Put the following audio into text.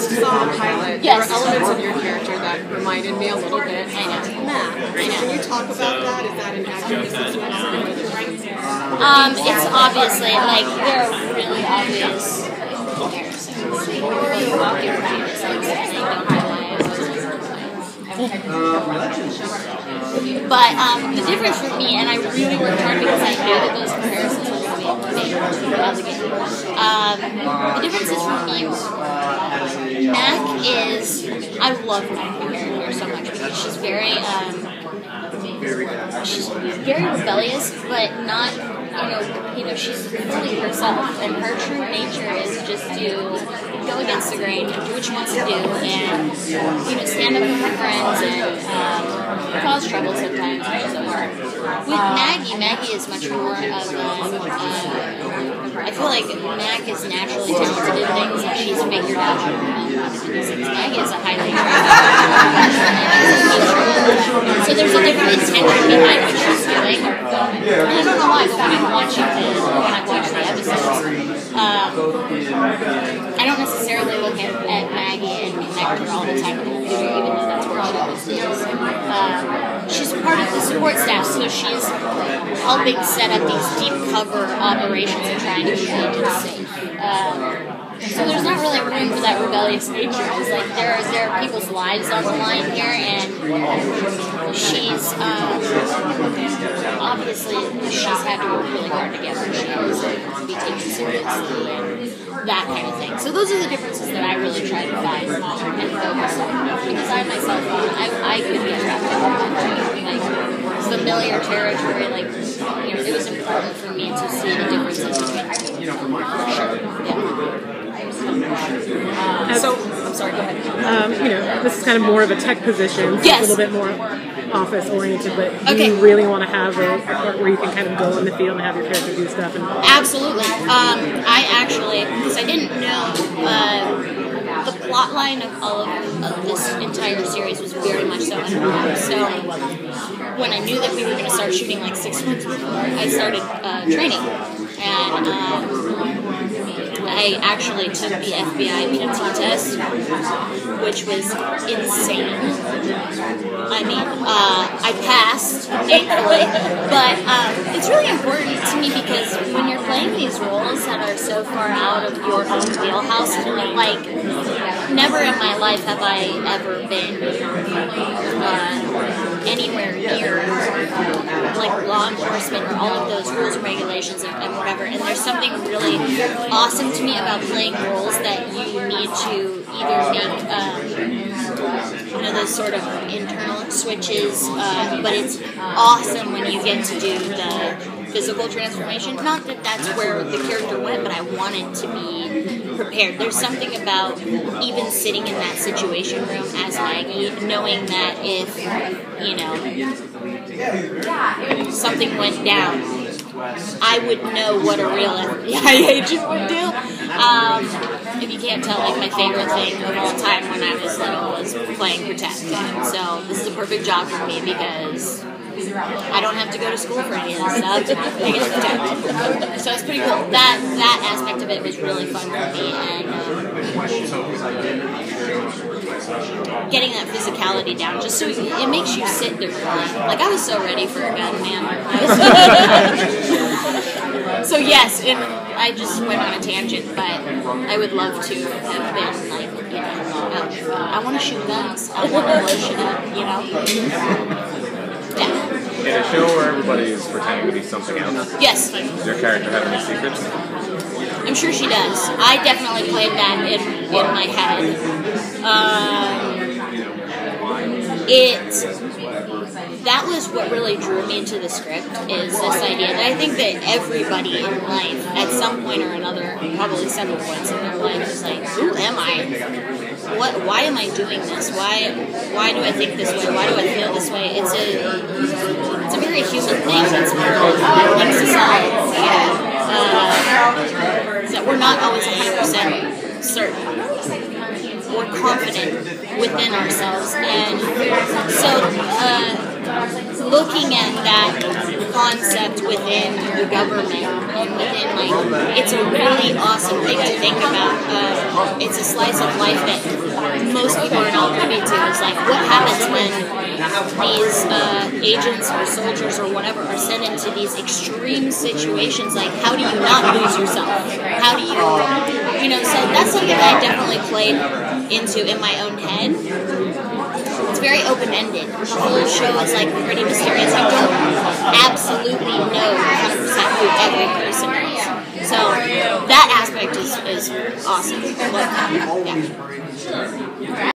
just saw the pilot. Yes. There were elements of your character that reminded me a little bit of Matt. Can you talk about that? Is that an accurate situation? It's obviously, like, there are really obvious comparisons. You walk in front of this, like, saying, don't know why I But the difference for me, and I really worked hard because I knew that those comparisons were going to be made throughout the game. The difference is for me, Mac is, I love Mac, the character, so much because she's very rebellious, but not, she's fully herself, and her true nature is just to go against the grain and do what she wants to do, and stand up for her friends and cause trouble sometimes, which is okay. With Maggie is much more of I feel like Mac is naturally talented in things, and she's figured out how to do these things. Maggie is a highly trained so there's a different intention behind what she's doing. And I don't know why, but when I watch the episodes, I don't necessarily look at Maggie and connect her all the time with the computer, even though that's where she is. She's part of the support staff, so she's helping set up these deep cover operations and trying to keep agents safe. So there's not really room for that rebellious nature. It's like there are people's lives on the line here, and she's obviously she's had to work really hard to get where she is and to be taken seriously and that kind of thing. So those are the differences that I really try to find and focus on, because I myself I could get wrapped up into like familiar territory. Like it was important for me to see the differences between the two. For sure. Yeah. So, I'm sorry, go ahead. This is kind of more of a tech position, so yes. It's a little bit more office-oriented, but do you really want to have it where you can kind of go in the field and have your character do stuff? Absolutely. I actually, because I didn't know, the plot line of all of this entire series was very much so underground. So when I knew that we were going to start shooting like 6 months before, I started training. And I actually took the FBI PT test, which was insane. I mean, I passed, thankfully, but it's really important to me because when you're playing these roles that are so far out of your own wheelhouse, like, never in my life have I ever been anywhere near like law enforcement or all of those rules and regulations and whatever. And there's something really awesome to me about playing roles that you need to either make those sort of internal switches, but it's awesome when you get to do the physical transformation. Not that that's where the character went, but I wanted to be prepared. There's something about even sitting in that situation room as Maggie, knowing that if, something went down, I would know what a real FBI agent would do. If you can't tell, like, my favorite thing of all time when I was little was playing Protect. And so this is a perfect job for me because I don't have to go to school for any of this stuff. I get to Protect. So it's pretty cool. That aspect of it was really fun for me, and getting that physicality down, just so it makes you sit differently. Like, I was so ready for a gun, man. So yes, and I just went on a tangent, but I would love to have been like, I want to shoot guns. I want to blow shit up, Yeah. In a show where everybody is pretending to be something else. Yes. Does your character have any secrets? I'm sure she does. I definitely played that in my head. That was what really drew me into the script, is this idea that I think that everybody in life, at some point or another, probably several points in their life, is like, who am I? Why am I doing this? Why do I think this way? Why do I feel this way? It's a very human thing. It's part of like society. That we're not always 100% certain. We're confident within ourselves, and so looking at that concept within the government, alone within, like, it's a really awesome thing to think about. It's a slice of life that most people are not privy to. It's like, what happens when these agents or soldiers or whatever are sent into these extreme situations? Like, how do you not lose yourself? How do you, so that's something that I definitely played into in my own head. It's very open-ended. The whole show is like pretty mysterious. I don't absolutely know 100% who every person is. So that aspect is awesome. I love that. Yeah.